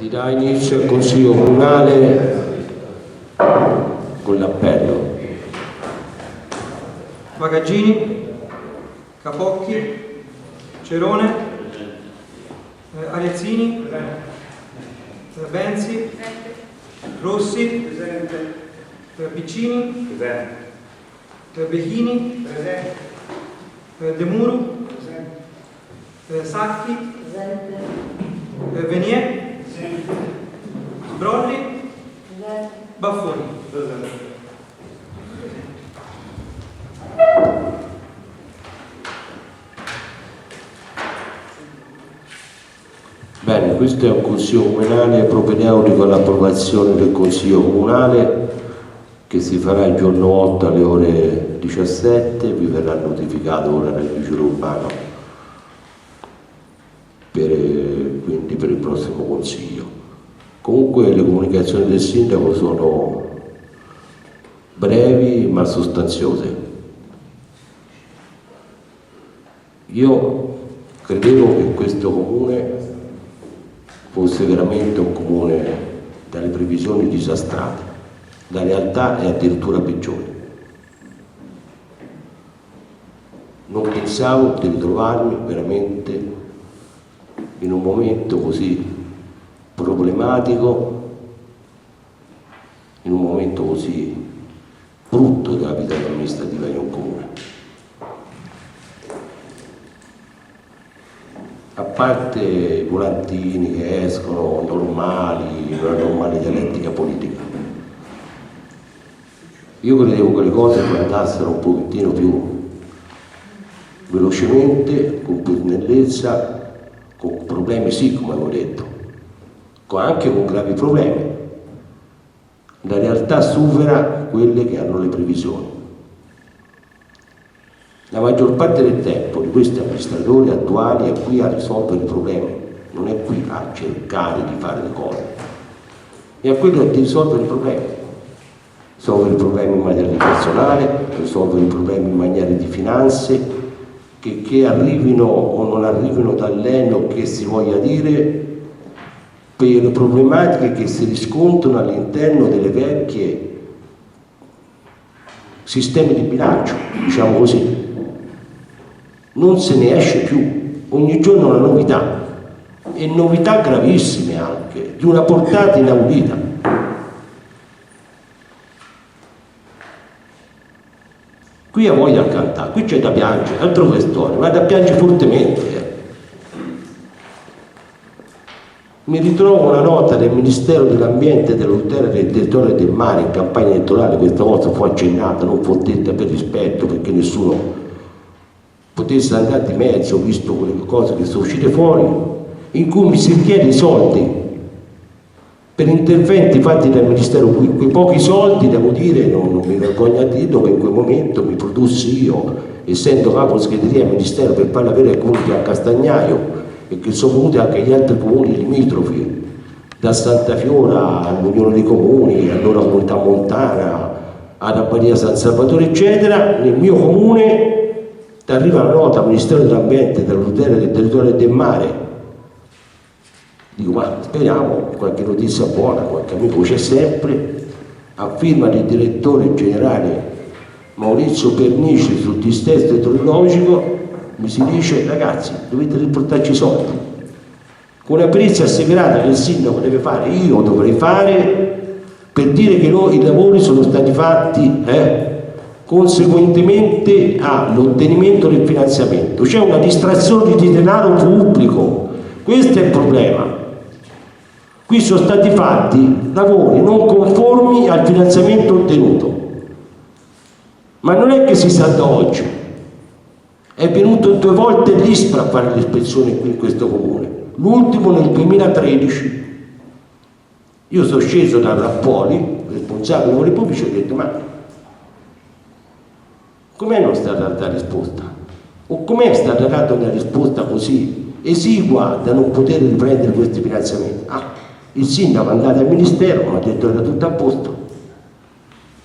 Si dà inizio al Consiglio Comunale con l'appello. Magaggini, Capocchi, Cerone, Arezzini, Benzi, Rossi, Piccini, Becchini, De Muro, Sacchi, Venier, Brolli, Baffoni. Bene, questo è un Consiglio Comunale propedeutico all'approvazione del Consiglio Comunale che si farà il giorno 8 alle ore 17, vi verrà notificato ora nel vigile urbano quindi per il prossimo Consiglio. Comunque le comunicazioni del Sindaco sono brevi ma sostanziose. Io credevo che questo Comune fosse veramente un comune dalle previsioni disastrate, la realtà è addirittura peggiore. Non pensavo di ritrovarmi veramente in un momento così problematico, in un momento così brutto della vita amministrativa di un comune. A parte i volantini che escono normali, una normale dialettica politica, io credevo che le cose andassero un pochettino più velocemente, con più snellezza, con problemi sì, come avevo detto, anche con gravi problemi. La realtà supera quelle che hanno le previsioni. La maggior parte del tempo di questi amministratori attuali è qui a risolvere i problemi, non è qui a cercare di fare le cose, è a quello di risolvere i problemi. Risolvere i problemi in materia di personale, risolvere i problemi in materia di finanze, che arrivino o non arrivino dall'ENO, che si voglia dire, per le problematiche che si riscontrano all'interno delle vecchie sistemi di bilancio, diciamo così. Non se ne esce più, ogni giorno una novità, e novità gravissime anche, di una portata inaudita. Qui ha voglia a cantare, qui c'è da piangere, altro che storia, ma da piangere fortemente. Mi ritrovo una nota del Ministero dell'Ambiente, della tutela del territorio e del mare in campagna elettorale, questa volta fu accennata, non fu detta per rispetto, perché nessuno potesse andare di mezzo, visto quelle cose che sono uscite fuori, in cui mi si chiede soldi per interventi fatti dal Ministero, quei pochi soldi, devo dire, non mi vergogno a dirlo, che in quel momento mi produssi io, essendo capo segreteria del Ministero, per farla avere ai comuni di Castagnaio, e che sono venuti anche gli altri comuni limitrofi, da Santa Fiora all'Unione dei Comuni, allora Comunità Montana, ad Abbadia San Salvatore, eccetera. Nel mio comune ti arriva la nota al Ministero dell'Ambiente, della tutela del territorio e del mare. Dico, ma speriamo qualche notizia buona, qualche amico c'è sempre. A firma del direttore generale Maurizio Pernici sul dissesto idrogeologico mi si dice: ragazzi, dovete riportarci i soldi, con una perizia asseverata che il sindaco deve fare, io dovrei fare, per dire che i lavori sono stati fatti conseguentemente all'ottenimento del finanziamento. C'è una distrazione di denaro pubblico, questo è il problema. Qui sono stati fatti lavori non conformi al finanziamento ottenuto, ma non è che si sa da oggi, è venuto 2 volte l'ISPRA a fare l'ispezione qui in questo comune, l'ultimo nel 2013. Io sono sceso da Rappoli, responsabile dei lavori pubblici, e ho detto: ma com'è non stata data risposta? O com'è stata data una risposta così esigua da non poter riprendere questi finanziamenti? Il sindaco è andato al Ministero, mi ha detto che era tutto a posto.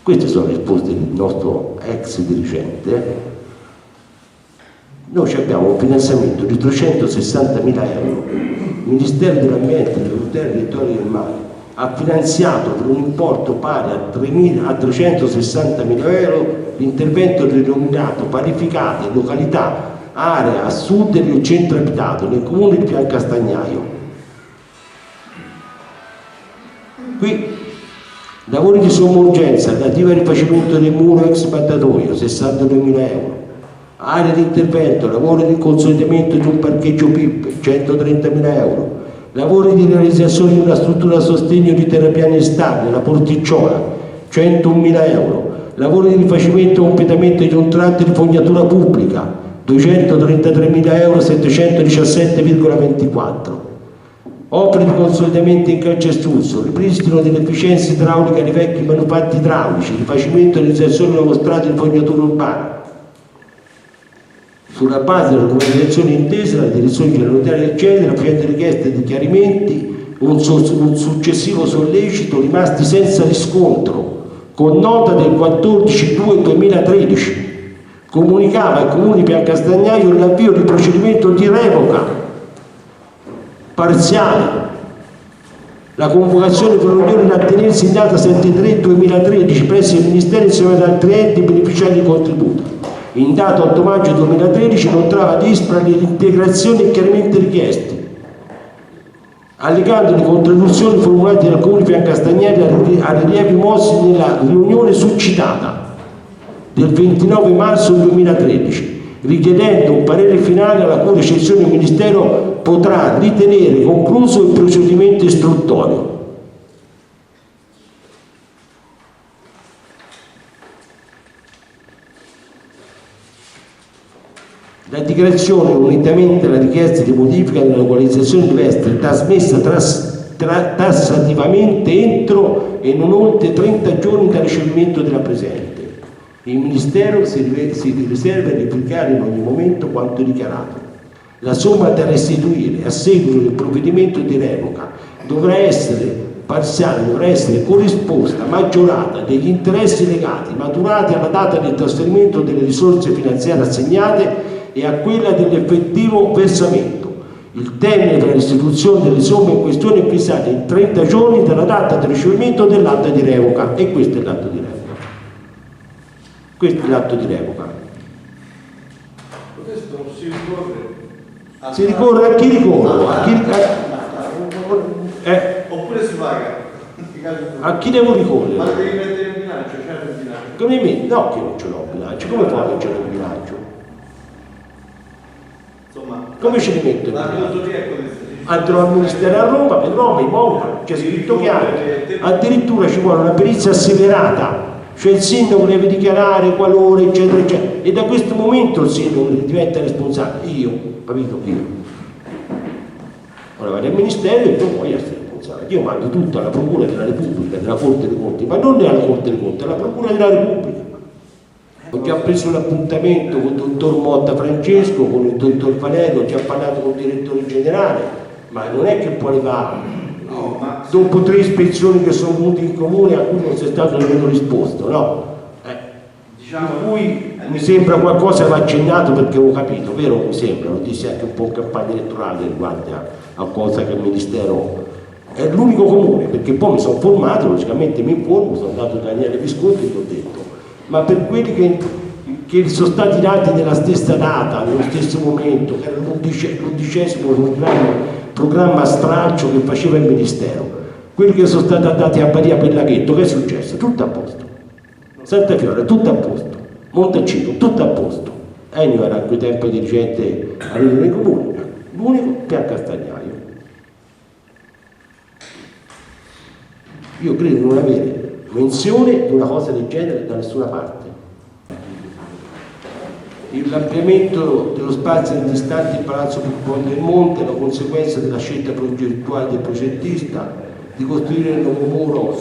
Queste sono le risposte del nostro ex dirigente. Noi abbiamo un finanziamento di 360.000 euro Ministero dell'Ambiente, delle Tutele del Territorio del Mare ha finanziato per un importo pari a 360.000 euro l'intervento denominato parificate località area a sud del centro abitato nel comune di Piancastagnaio. Qui lavori di somma urgenza relativi al rifacimento del muro ex battatoio 62.000 euro, area di intervento, lavori di consolidamento di un parcheggio PIP 130.000 euro, lavori di realizzazione di una struttura a sostegno di terrapiani stabile, la Porticciola 101.000 euro, lavori di rifacimento e completamento di un tratto di fognatura pubblica 233.000 euro 717,24, opere di consolidamento in calcestruzzo, ripristino dell'efficienza idraulica dei vecchi manufatti idraulici, rifacimento e realizzazione di nuovo strato di fognatura urbana. Sulla base della documentazione intesa, la direzione generale eccetera, facendo richieste di chiarimenti, un successivo sollecito rimasti senza riscontro, con nota del 14/2/2013, comunicava al Comune di Piancastagnaio l'avvio di procedimento di revoca parziale. La convocazione per l'unione da tenersi in data 7/3/2013 presso il Ministero insieme ad altri enti beneficiari di contributo. In data 8 maggio 2013 inoltrava dispari le integrazioni e chiarimenti richiesti, allegando le contribuzioni formulate dal Comune di Piancastagnaio a rilievi mossi nella riunione succitata del 29 marzo 2013, richiedendo un parere finale alla cui recensione il Ministero potrà ritenere concluso il procedimento istruttorio. La dichiarazione, unitamente alla richiesta di modifica della localizzazione, deve essere trasmessa tassativamente entro e non oltre 30 giorni dal ricevimento della presente. Il Ministero si riserva di replicare in ogni momento quanto dichiarato. La somma da restituire a seguito del provvedimento di revoca dovrà essere parziale, dovrà essere corrisposta, maggiorata degli interessi legati maturati alla data del trasferimento delle risorse finanziarie assegnate e a quella dell'effettivo versamento. Il termine per la restituzione delle somme in questione è fissato in 30 giorni dalla data del ricevimento dell'atto di revoca, e questo è l'atto di revoca. Questo è l'atto di revoca. Questo non si ricorre. Si ricorre a chi ricorre? Oppure si paga. A chi devo ricorrere? Ma devi mettere in bilancio, certo in bilancio. Come me? No, che non ce l'ho in bilancio. Come fai che ce l'ho in bilancio? Insomma, Come ce li metto in la bilancio? filosofia è questa. Andrò al Ministero a Roma, vedrò, mi muovo, c'è scritto chiaro. Addirittura ci vuole una perizia asseverata, cioè il sindaco deve dichiarare qualora, eccetera, eccetera. E da questo momento il sindaco diventa responsabile. Io, capito? Io. Ora vado al Ministero e tu puoi essere responsabile. Io mando tutto alla Procura della Repubblica, della Corte dei Conti, ma non alla Corte dei Conti, alla Procura della Repubblica. Ho già preso l'appuntamento con il dottor Motta Francesco, con il dottor Valerio, ho già parlato con il direttore generale, ma non è che poi va, dopo 3 ispezioni che sono venute in comune a cui non c'è stato nemmeno risposto, no? Diciamo, per cui mi sembra qualcosa che va accennato, perché ho capito, vero? Mi sembra, lo dissi anche un po' in campagna elettorale riguardo a cosa che il Ministero è l'unico comune, perché poi mi sono formato, logicamente mi informo, sono andato da Daniele Visconti e ti ho detto, ma per quelli che sono stati dati nella stessa data, nello stesso momento, che era l'11° programma stralcio che faceva il Ministero, quelli che sono stati dati a Badia per Laghetto, che è successo? Tutto a posto. Santa Fiora, tutto a posto. Montecito, tutto a posto. Ennio era a quel tempo dirigente a Rione Comune, l'unico Piancastagnaio. Io credo di non avere menzione di una cosa del genere da nessuna parte. L'ampliamento dello spazio antistante il Palazzo Piccone del Monte è la conseguenza della scelta progettuale del progettista di costruire il nuovo muro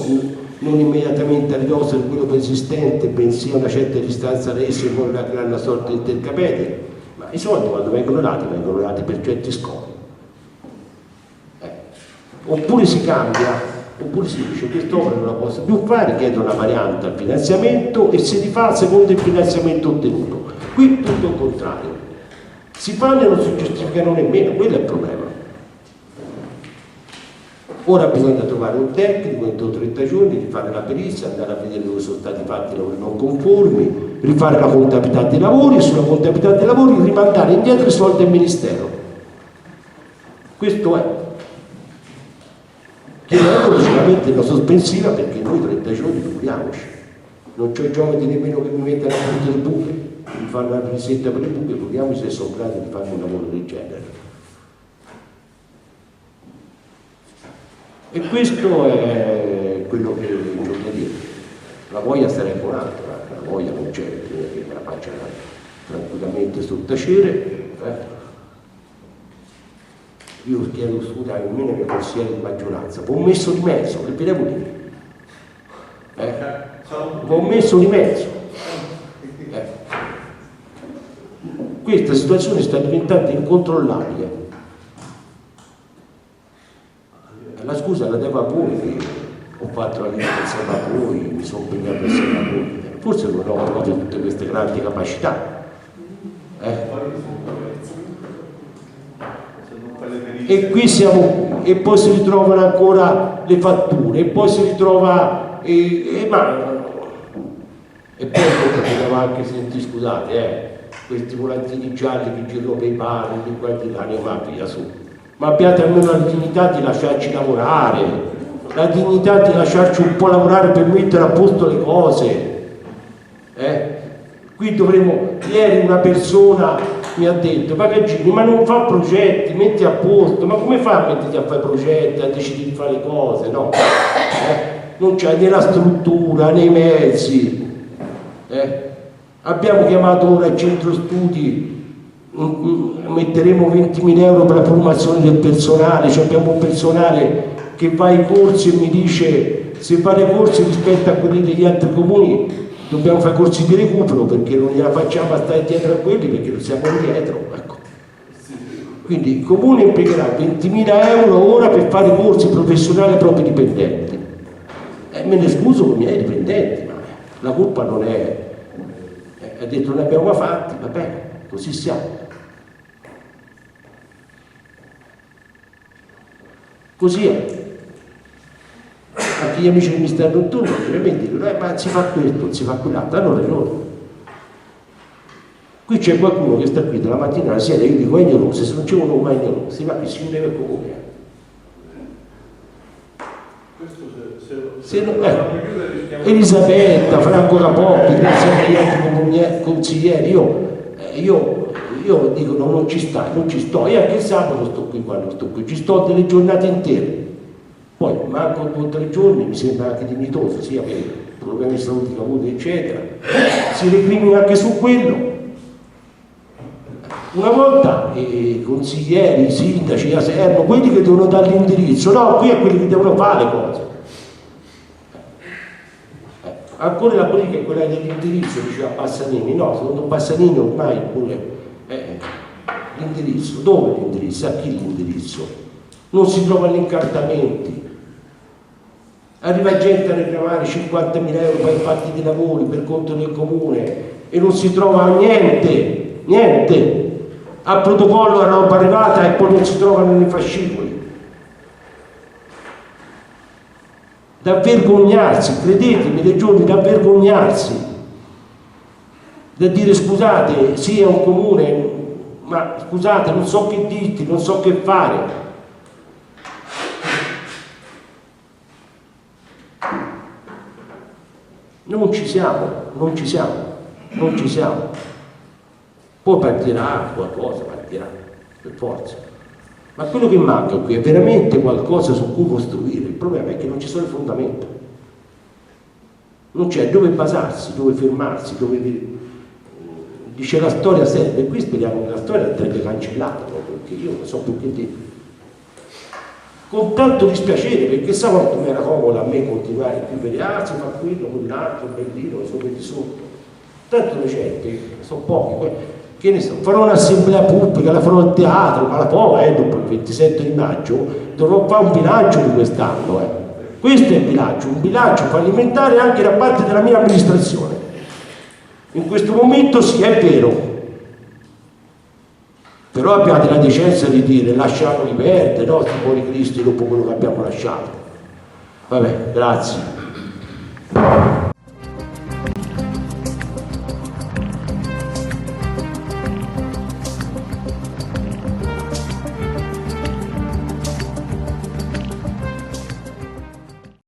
non immediatamente a ridosso di quello preesistente, bensì a una certa distanza da esso con una gran sorta di intercapede. Ma i soldi quando vengono dati per certi scopi. Oppure si cambia, oppure si dice quest'opera non la posso più fare, chiedo una variante al finanziamento e si rifà secondo il finanziamento ottenuto. Qui tutto il contrario, si fanno e non si giustificano nemmeno, quello è il problema. Ora bisogna trovare un tecnico entro 30 giorni, rifare la perizia, andare a vedere dove sono stati fatti i lavori non conformi, rifare la contabilità dei lavori e sulla contabilità dei lavori rimandare indietro i soldi al Ministero. Questo è. Chiedendo logicamente una sospensiva perché noi 30 giorni figuriamoci. Non c'ho giovani nemmeno che mi mettano a punto le buche, mi fanno una risetta per le buche, figuriamoci se sono gradi di fare un lavoro del genere. E questo è quello che voglio dire. La voglia sarebbe un'altra, la voglia non c'è, bisogna che me la faccia tranquillamente sottacere. Io chiedo scusa almeno ai miei consiglieri di maggioranza, vi ho messo di mezzo, che vi devo dire? Vi ho messo di mezzo. Questa situazione sta diventando incontrollabile. La scusa la devo a voi che ho fatto la vita insieme a voi, mi sono impegnato insieme a voi. Forse non ho proprio tutte queste grandi capacità. E qui siamo, e poi si ritrovano ancora le fatture, e poi si ritrova, e poi potevamo anche sentire, scusate, questi volantini gialli che girano per i pari, di qua e di là, ma via su. Ma abbiate almeno la dignità di lasciarci lavorare, la dignità di lasciarci un po' lavorare per mettere a posto le cose. Qui dovremmo, ieri una persona mi ha detto, Pagaggini, ma non fa progetti, metti a posto, ma come fa a metterti a fare progetti, a decidere di fare le cose, no? Non c'è né la struttura, né i mezzi. Abbiamo chiamato ora il centro studi, metteremo 20.000 euro per la formazione del personale, cioè abbiamo un personale che va ai corsi e mi dice se fa i corsi rispetto a quelli degli altri comuni dobbiamo fare corsi di recupero perché non gliela facciamo a stare dietro a quelli perché non siamo dietro, ecco. Quindi il comune impiegherà 20.000 euro ora per fare corsi professionali ai propri dipendenti. Me ne scuso con i miei dipendenti, ma la colpa non è, ha detto non ne abbiamo mai fatti, va bene, così siamo. Così è. Anche gli amici del Ministero notturno ovviamente dicono ma si fa questo, non si fa quell'altro, hanno ragione. Qui c'è qualcuno che sta qui dalla mattina alla sera, io dico Egnolose, se non c'è uno mai Egnolose, ma che si deve al comune. Elisabetta, Franco Capocchi, grazie agli altri consiglieri, io dico no, non ci sto, e anche il sabato sto qui quando sto qui, ci sto delle giornate intere. Poi manco 2 o 3 giorni, mi sembra anche dignitoso, sia per problemi di salute che avuti, eccetera. Si recrimina anche su quello. Una volta i consiglieri, i sindaci erano quelli che devono dare l'indirizzo, no, qui è quelli che devono fare le cose. Ancora la politica è quella dell'indirizzo, diceva Bassanini, no, secondo Bassanini ormai pure l'indirizzo, dove l'indirizzo? A chi l'indirizzo? Non si trovano gli incartamenti. Arriva gente a reclamare 50.000 euro per i fatti di lavori per conto del comune e non si trova niente. A protocollo la roba arrivata e poi non si trovano nei fascicoli. Da vergognarsi, credetemi, le giorni da vergognarsi, da dire scusate, sì è un comune, ma scusate, non so che dirti, non so che fare. Non ci siamo. Poi partirà qualcosa, per forza. Ma quello che manca qui è veramente qualcosa su cui costruire. Il problema è che non ci sono le fondamenta. Non c'è dove basarsi, dove fermarsi, dove dice la storia serve. E qui speriamo che la storia andrebbe cancellata proprio, perché io non so più che dire. Con tanto dispiacere, perché stavolta mi era comodo a me continuare più vegliarsi, fa quello, quell'altro, bellino, sopra di sotto. Tanto le gente, sono pochi, che ne so, farò un'assemblea pubblica, la farò al teatro, ma la poi, dopo il 27 di maggio, dovrò fare un bilancio di quest'anno. Questo è il bilancio, un bilancio fallimentare anche da parte della mia amministrazione. In questo momento sì, è vero. Però abbiate la decenza di dire lasciamoli perdere, no, simboli cristi dopo quello che abbiamo lasciato. Vabbè, grazie.